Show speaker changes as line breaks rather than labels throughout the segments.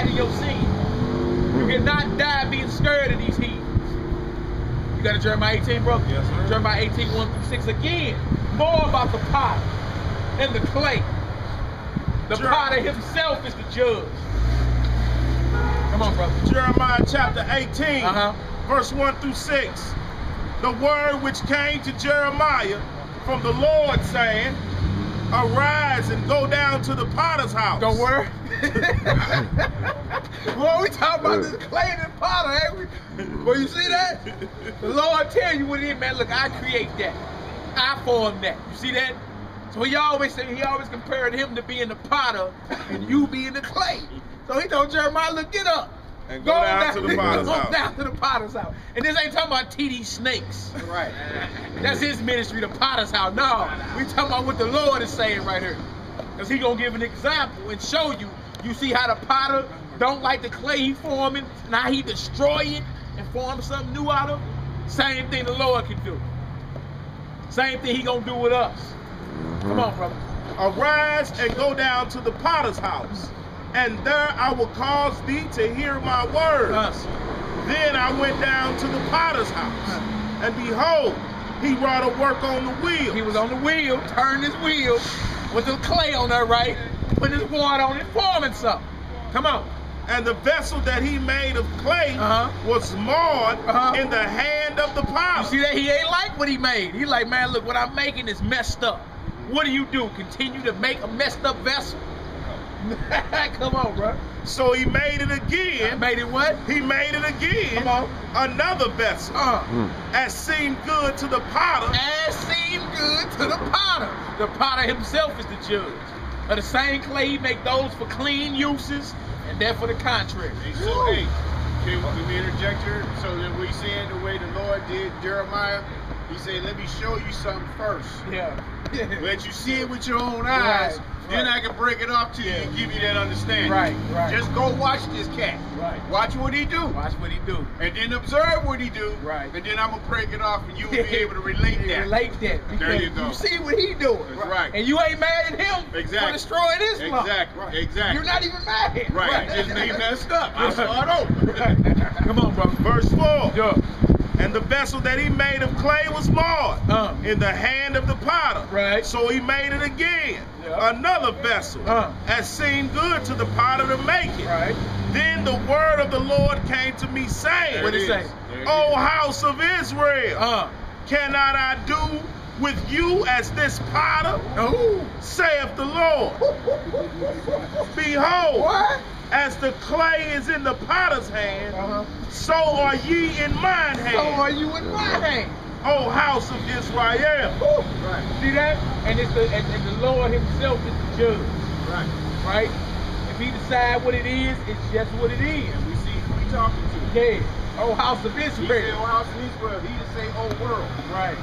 died in your sin. You cannot die being scared of these heathens. You got a Jeremiah 18, bro?
Yes, sir.
Jeremiah 18, 1-6 again. More about the potter and the clay. The potter himself is the judge. Come on, brother.
Jeremiah chapter 18, verse 1-6. The word which came to Jeremiah from the Lord, saying, arise and go down to the potter's house.
Go where? Boy, we talking about this clay and potter, ain't we? Well, you see that? The Lord tell you what it is, man. Look, I create that. I form that. You see that? So he always compared him to being the potter and you being the clay. So he told Jeremiah, look, get up.
And go down to the potter's house.
Go down to the potter's house. And this ain't talking about TD Snakes.
Right.
That's his ministry, the potter's house. No, we talking about what the Lord is saying right here. Because he gonna give an example and show you. You see how the potter don't like the clay he forming. Now he destroy it and form something new out of it. Same thing the Lord can do. Same thing he gonna do with us. Come on, brother.
Arise and go down to the potter's house, and there I will cause thee to hear my words. Then I went down to the potter's house, and behold, he wrought a work on the wheel.
He was on the wheel, turned his wheel, with the clay on there, right? Put his water on it, forming something. Come on.
And the vessel that he made of clay was marred in the hand of the potter.
You see that? He ain't like what he made. He like, man, look, what I'm making is messed up. What do? Continue to make a messed up vessel? Come on, bro.
So he made it again.
Made it what?
He made it again.
Come on.
Another vessel. As seemed good to the potter.
As seemed good to the potter. The potter himself is the judge. Of the same clay, he make those for clean uses, and they're for the contrary.
So, hey, can we interject here? So that we saying the way the Lord did Jeremiah, he said, let me show you something first.
Yeah.
Let you see it with your own eyes. Then I can break it off to you and give you that understanding.
Right.
Just go watch this cat.
Right.
Watch what he do.
Watch what he do.
And then observe what he do.
Right.
And then I'm going to break it off and you'll be able to relate that.
Relate that.
There you go.
You see what he doing.
That's right.
And you ain't mad at him for destroying Islam.
Exactly.
You're not even mad.
Right. Just ain't messed up. I start over.
Come on, bro.
Verse 4.
Yeah.
And the vessel that he made of clay was marred in the hand of the potter.
Right.
So he made it again. Another vessel as seemed good to the potter to make it.
Right.
Then the word of the Lord came to me saying,
what did it say?
O house of Israel, cannot I do with you as this potter? Saith the Lord. Behold, as the clay is in the potter's hand, so are ye in mine hand.
So are you in my hand.
O house of Israel.
See that? And it's the Lord himself is the judge. Right? If he decide what it is, it's just what it is.
We see who we talking to.
Yeah. Oh, house of Israel.
He said, oh, house of Israel. He didn't say, oh, world.
Right.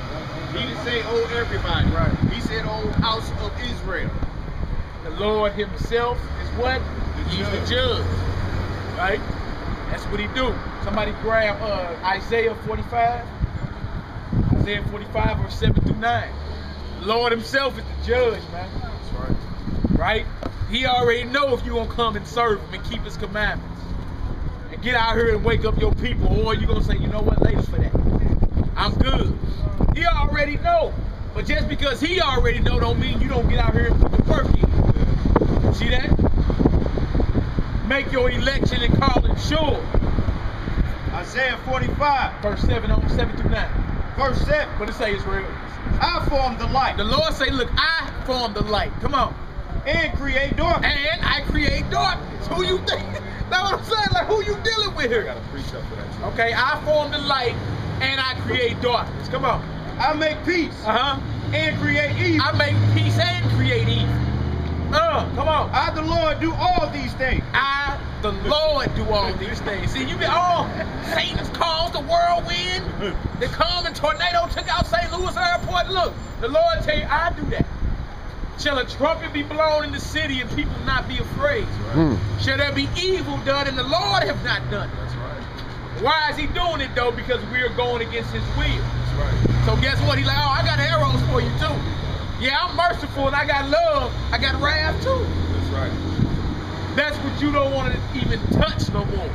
He didn't say, oh, everybody.
Right.
He said, oh, house of Israel.
The Lord himself is what? He's the judge. Right? That's what he do. Somebody grab Isaiah 45. Isaiah 45, verse 7-9. The Lord himself is the judge, man.
That's right.
Right? He already know if you're going to come and serve him and keep his commandments. And get out here and wake up your people. Or you're going to say, you know what, ladies, for that. I'm good. He already know. But just because he already know don't mean you don't get out here and put the work in. See that? Make your election and call it sure.
Isaiah 45.
Verse 7-9.
Verse 7.
What it say, Israel?
I formed the light.
The Lord say, look, I formed the light. Come on.
And create darkness.
And I create darkness. Who you think? That's what I'm saying. Like, who you dealing with here?
I got a precept for that too.
Okay, I form the light and I create darkness. Come on.
I make peace. And create evil.
I make peace and create evil. Come on.
I, the Lord, do all these things.
I, the Lord, do all these things. See, you get all Satan's caused the whirlwind. The common tornado took out St. Louis Airport. Look, the Lord tell you, I do that. Shall a trumpet be blown in the city and people not be afraid? Shall there be evil done and the Lord have not done it?
That's right.
Why is he doing it though? Because we're going against his will.
That's right.
So guess what? He's like, oh, I got arrows for you too. Yeah, I'm merciful and I got love. I got wrath too.
That's right.
That's what you don't want to even touch no more.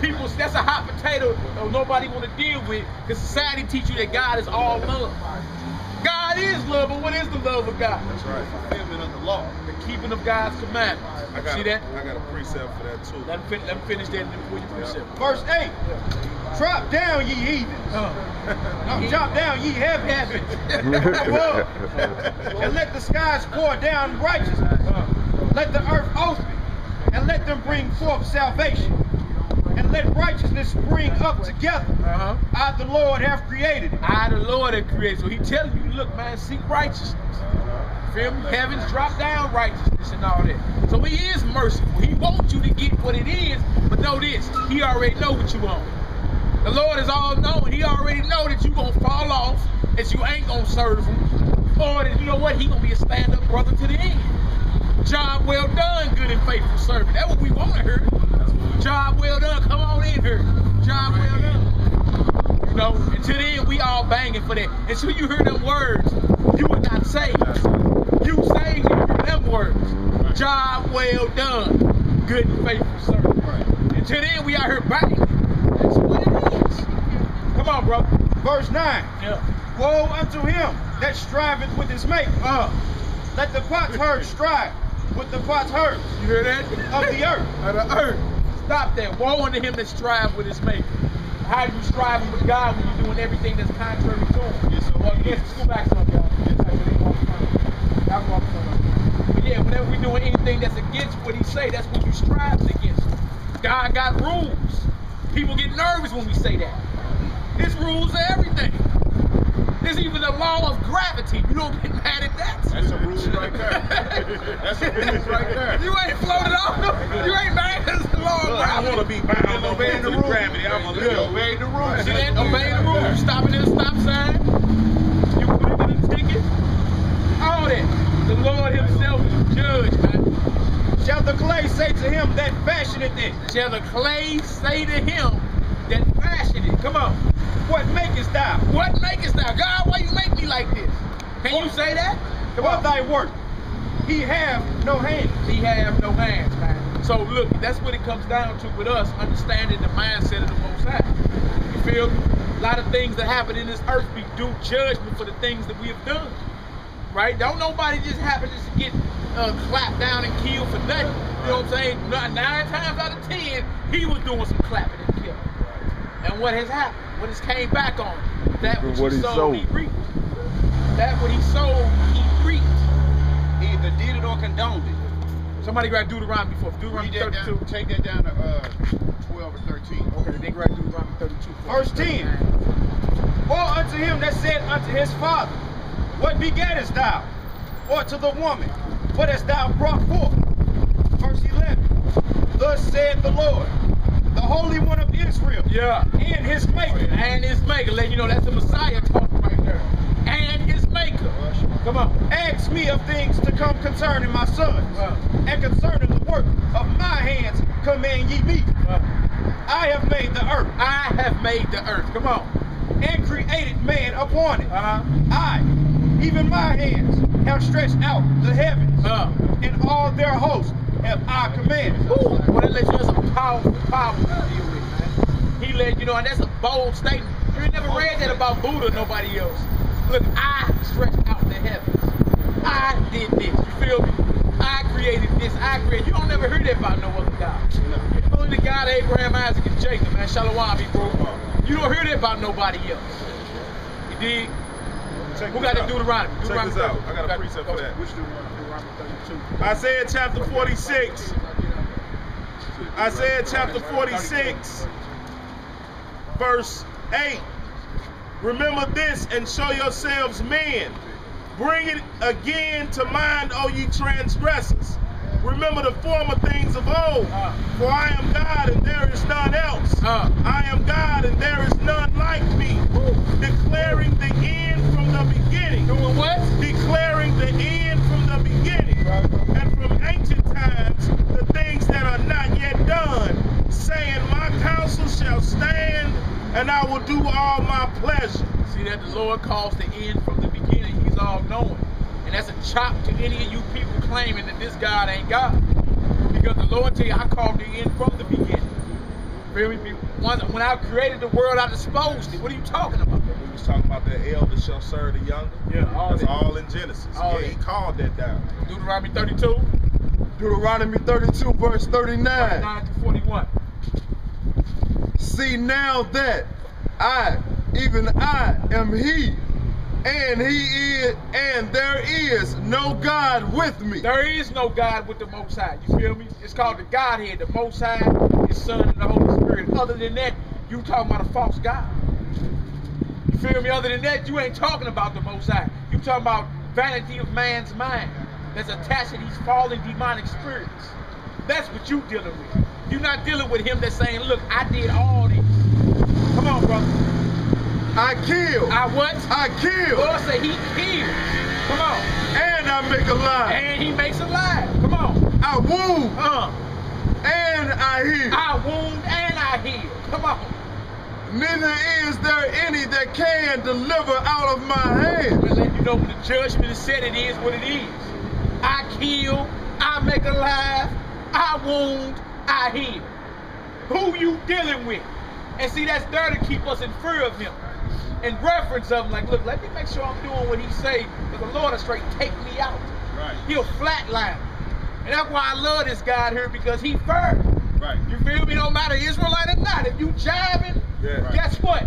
People, that's a hot potato that nobody want to deal with, because society teach you that God is all love. God is love, but what is the love of God?
That's right.
Fulfillment of the law.
The keeping of God's commandments. See that?
I got a precept for that too.
Let me finish that and then put your precept.
Verse 8. Drop down, ye heathens. No, drop down, ye heavens. Above. And let the skies pour down righteousness. Let the earth open, and let them bring forth salvation. And let righteousness spring up together. I, the Lord, have created it.
I, the Lord, have created. So he telling you, look, man, seek righteousness. Feel me? Heavens drop down righteousness and all that. So he is merciful. He wants you to get what it is, but know this, he already know what you want. The Lord is all knowing. He already know that you gonna fall off, that you ain't gonna serve him, or that you know what, he gonna be a stand-up brother to the end. Job well done, good and faithful servant. That's what we want to hear. Job well done. Come on in here. Job well done. You know, until then, we all banging for that. Until you hear them words, you will not say. You saying you hear them words. Job well done, good and faithful servant. Until then, we out here banging. That's what it is. Come on, bro.
Verse 9.
Yeah.
Woe unto him that striveth with his mate. Let the potsherd strive with the potsherd.
You hear that?
Of the earth.
Of the earth. Stop that. Woe unto him that strive with his maker. How do you strive with God when you're doing everything that's contrary to him? Yes, so well, yes, let's go back some, y'all. But yeah, whenever we're doing anything that's against what he say, that's what you strive against. God got rules. People get nervous when we say that. His rules are everything. There's even a law of gravity. You don't get mad at that.
That's a rule right there. That's a rule right there.
You ain't floated off. You ain't mad at the law of gravity.
I want to be bound obeying the rules. Gravity. I'm going to obey the rules.
See that? Obeying the rules. You stopping at a stop sign. You put it in a ticket. All that. The Lord himself is the judge, man.
Shall the clay say to him that fashioned it?
Shall the clay say to him that fashioned it? Come on.
What makest thou?
What makest thou? God, why you make me like this? Can you say that?
Come on. Thy work. He have no hands.
He have no hands, man. So look, that's what it comes down to with us, understanding the mindset of the Most High. You feel me? A lot of things that happen in this earth, we do judgment for the things that we have done. Right? Don't nobody just happen just to get clapped down and killed for nothing. You know what I'm saying? 9 times out of 10, he was doing some clapping and killing. And what has happened? What has came back on him? That which he sowed, he reaped. That what he sowed, he reaped.
He either did it or condoned it.
Somebody grab Deuteronomy before. Deuteronomy 32.
Take that down to 12 or 13.
Okay, they grab Deuteronomy 32.
Verse 10. Woe unto him that said unto his father, what begettest thou? Or to the woman, what hast thou brought forth? Verse 11. Thus said the Lord, the Holy One of Israel,
yeah,
and his maker.
And his maker. Let you know that's the Messiah talking right there. And his maker. Come on.
Ask me of things to come concerning my sons, and concerning the work of my hands command ye me. I have made the earth.
I have made the earth. Come on.
And created man upon it. I, even my hands, have stretched out the heavens, and all their hosts have I commanded.
Well, that lets you know that's a powerful deal with, man. He let you know, and that's a bold statement. You ain't never read that about Buddha or nobody else. Look, I stretched out the heavens. I did this. You feel me? I created this. I created. You don't never hear that about no other God. Only the God of Abraham, Isaac, and Jacob, man. Shalom, bro. You don't hear that about nobody else. You dig? Who got to Deuteronomy?
Check this out. I got a precept for that.
Which Deuteronomy 32?
Isaiah chapter 46. Isaiah chapter 46, verse 8. Remember this and show yourselves men. Bring it again to mind, O ye transgressors. Remember the former things of old. For I am God and there is none else. I am God and there is none like me. Declaring the end from the beginning.
Doing what?
Declaring the end from the beginning. And from ancient times the things that are not yet done. Saying my counsel shall stand and I will do all my pleasure.
See that the Lord calls the end from the beginning. He's all knowing. And that's a chop to any of you people claiming that this God ain't God. Because the Lord tell you, I called you in from the beginning. Feel me? When I created the world, I disposed it. What are you talking about?
We was talking about the elder shall serve the younger.
Yeah, all
that's
that.
all in Genesis.
All
he called that down.
Deuteronomy 32.
Deuteronomy 32, verse 39.
39 to 41.
See now that I, even I, am He, and He is, and there is no God with me.
There is no God with the Most High. You feel me? It's called the Godhead, the Most High, His Son, and the Holy Spirit. Other than that, you talking about a false God. You feel me? Other than that, you ain't talking about the Most High. You talking about vanity of man's mind that's attached to these fallen demonic spirits. That's what you dealing with. You're not dealing with him that's saying, look, I did all this. Come on, brother.
I kill.
I what?
I kill.
Lord say he kills. Come on.
And I make alive.
And he makes alive. Come on.
I wound.
And
I heal.
I wound and I heal. Come on.
Neither is there any that can deliver out of my hand.
We'll let you know when the judgment is said, it is what it is. I kill, I make alive, I wound, I heal. Who you dealing with? And see, that's there to keep us in fear of him. In reference of him, like, look, let me make sure I'm doing what he say, because the Lord will straight take me out.
Right.
He'll flatline me. And that's why I love this God here, because he firm.
Right.
You feel me? No matter Israelite or not. If you jiving, guess what?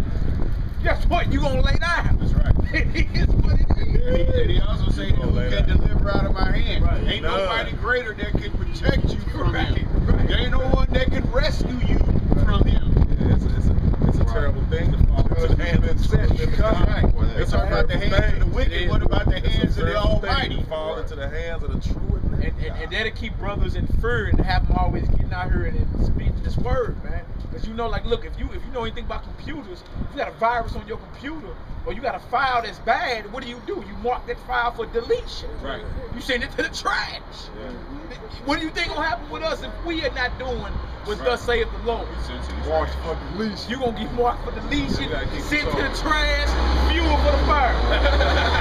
Guess what? You gonna lay down.
That's right.
It is what it is.
And he also said, who can deliver out of my hand?
Right.
Ain't nobody greater that can protect you from him.
Right.
There ain't no one that can rescue you from him.
Yeah, it's a terrible thing to fall into the hands of sin.
They talk about the hands of the wicked. What about the hands of the Almighty?
Fall into the hands of the true
and that'll keep brothers in fear and have them always getting out here and speaking this word, man. Because you know, like, look, if you know anything about computers, if you got a virus on your computer or you got a file that's bad, what do? You mark that file for deletion.
Right.
You send it to the trash.
Yeah.
What do you think gonna happen with us if we are not doing what thus saith the Lord?
Marked for deletion.
You gonna get marked for deletion, sent to the
going.
trash, fuel for the fire.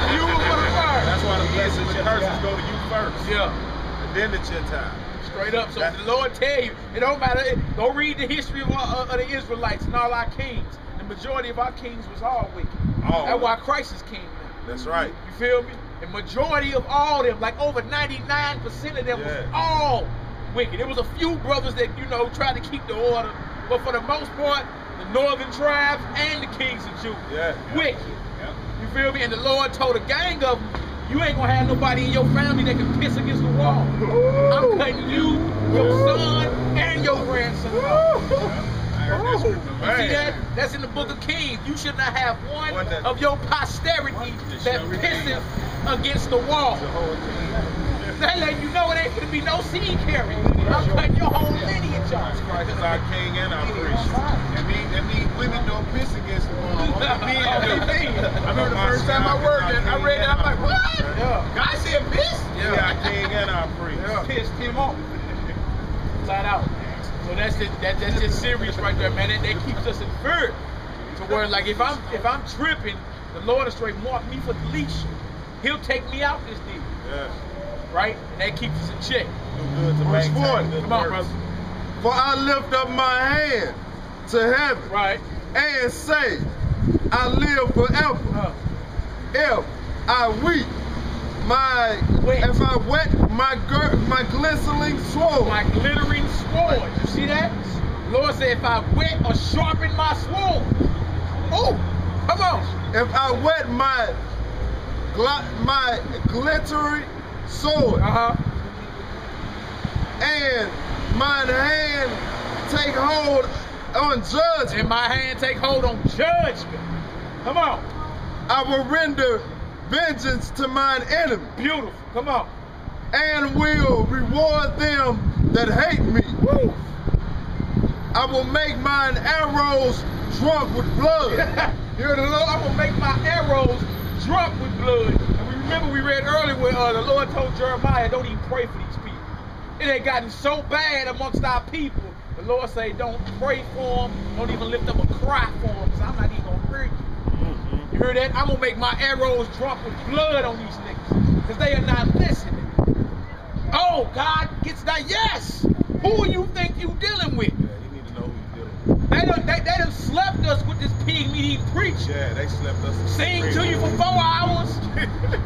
Fuel for the fire.
That's why the blessings and curses go to you first.
Yeah.
And then the Gentile.
Straight up. So the Lord tell you, it don't matter. Go read the history of the Israelites and all our kings. The majority of our kings was all wicked. That's why Christ is king now.
That's right.
You feel me? The majority of all them, like over 99% of them was all wicked. There was a few brothers that, you know, tried to keep the order. But for the most part, the northern tribes and the kings of Judah, wicked. You feel me? And the Lord told a gang of them, you ain't gonna have nobody in your family that can piss against the wall. I'm cutting you, your son, and your grandson off. You see that? That's in the book of Kings. You should not have one of your posterity that pisses against the wall. They let you know it ain't gonna be no seed carrying. I'm cutting your whole lineage off.
Christ is our king and our priest.
That means women don't piss against the wall. Men do.
I
remember the first time I worked it, I read it, I'm like, what? God said piss?
Yeah, our king and our priest.
Pissed him off. Flat out. So that's just serious right there, man. That keeps us in fear. To where, like, if I'm tripping, the Lord will straight mark me for deletion. He'll take me out this deal.
Yeah.
Right? And that keeps us in check.
Do good to
Verse
maintain
4.
good
Come on,
works.
brother.
For I lift up my hand to heaven
Right.
and say, I live forever. If I weep, if I wet my glistening sword.
My glittering sword. You see that? Lord said, if I wet or sharpen my sword. Oh, come on.
If I wet my glittering sword. And mine hand take hold on judgment.
And my hand take hold on judgment. Come on.
I will render vengeance to mine enemy.
Beautiful. Come on.
And will reward them that hate me.
Woo.
I will make mine arrows drunk with blood.
You heard the Lord? I'm gonna make my arrows drunk with blood. And we remember we read earlier where the Lord told Jeremiah, don't even pray for these people. It had gotten so bad amongst our people. The Lord say, don't pray for them. Don't even lift up a cry for them, because I'm not even gonna hear you. You heard that? I'm gonna make my arrows drunk with blood on these niggas, because they are not listening. Oh, God gets that. Yes. Who you think you dealing with?
Yeah, you need to know who you're dealing with.
They done slept us with this pig meat eating preach.
Yeah, they slept us.
Sing to you for 4 hours.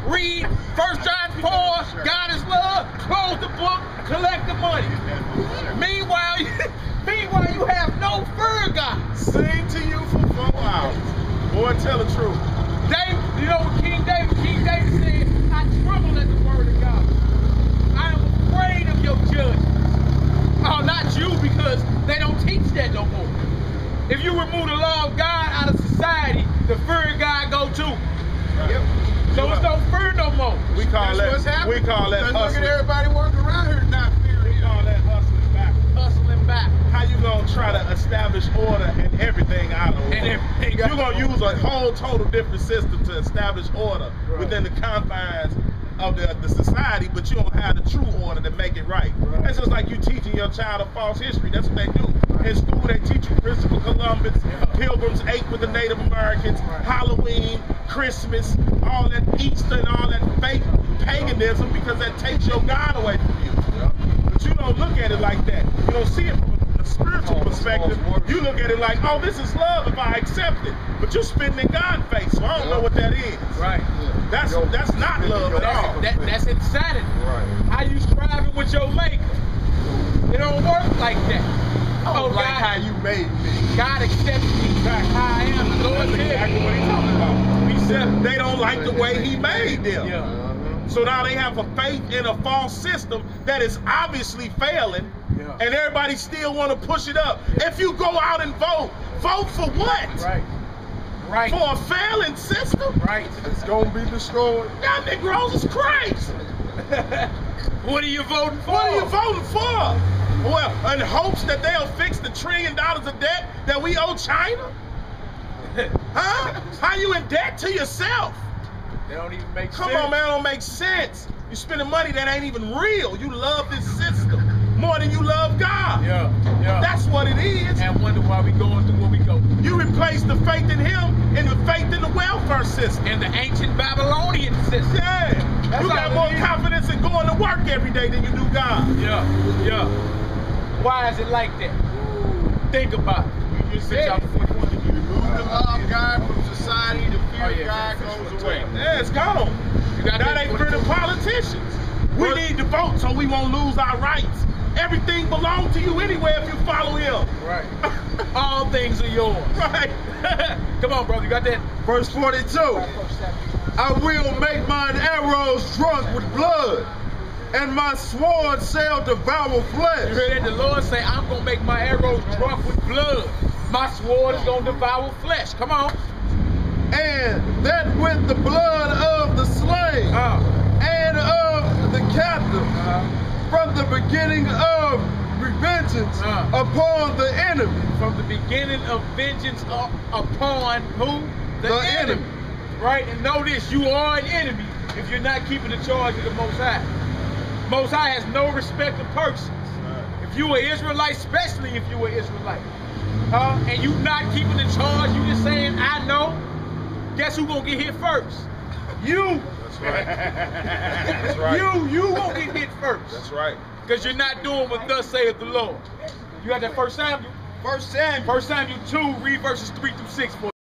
Read 1 John 4. God is love. Close the book. Collect the money. Meanwhile, you have no fear, God.
Sing to you for 4 hours. Boy, tell the truth.
You know what King David said? I tremble at the word of God. I am afraid of your judgments. Oh, not you, because they don't teach that no more. If you remove the law of God out of society, the fear of God go too.
Yep.
So it's no fear no more.
We call that
Look
hustling.
at everybody working around here not fearing.
We call that hustling back.
Hustling back.
How you gonna try to establish order and everything out of order?
And everything
You're gonna use a whole total different system to establish order within the confines of the society, but you don't have the true order to make it right. It's just like you teaching your child a false history. That's what they do. In school, they teach you Christopher Columbus, Pilgrims ate with the Native Americans, Halloween, Christmas, all that Easter and all that fake paganism, because that takes your God away from you. But you don't look at it like that. You don't see it from a spiritual perspective. You look at it like, oh, this is love if I accept it. But you're spitting in God's face, so I don't know what that is.
Right.
That's not love at all.
That's insanity.
Right.
How you striving with your maker? It don't work like that.
Oh, like how you made me.
God accepts me how I am. The Lord
That's
said.
exactly what he's talking about. He said they don't like the way he made them.
Yeah.
So now they have a faith in a false system that is obviously failing, and everybody still want to push it up. If you go out and vote for what?
Right. Right.
For a failing system?
Right.
It's gonna be destroyed.
Y'all Negroes is crazy.
What are you voting for?
What are you voting for? Well, in hopes that they'll fix the $1 trillion of debt that we owe China? Huh? How you in debt to yourself?
They don't even make sense.
Come on, man, it don't make sense. You spending money that ain't even real. You love this system more than you love God.
Yeah.
That's what it is.
And wonder why we going through what we go through.
You replace the faith in him and the faith in the welfare system.
And the ancient Babylonian system.
Yeah. You got more confidence in going to work every day than you do God.
Yeah. Why is it like that? Think about it.
You said you remove the law of God from society, the fear of God goes away.
Yeah, it's gone. That ain't for the politicians. We need to vote so we won't lose our rights. Everything belongs to you anyway if you follow him.
Right. All things are yours.
Right.
Come on, brother. You got that?
Verse 42. I will make mine arrows drunk with blood, and my sword shall devour
You
flesh.
heard that? The Lord say, I'm going to make my arrows drunk with blood. My sword is going to devour flesh. Come on.
And that with the blood of the slain and of the captive, from the beginning of revengeance upon the enemy.
From the beginning of vengeance upon who? The enemy. Right? And know this, you are an enemy if you're not keeping the charge of the Most High. Most High has no respect of persons. If you are Israelite, especially if you are Israelite, and you not keeping the charge, you just saying, I know, guess who gonna get hit first? You.
That's right. That's right.
You gonna get hit first.
That's right.
Because you're not doing what thus saith the Lord. You got that 1 Samuel?
1 Samuel.
1 Samuel 2, read verses 3 through 6 for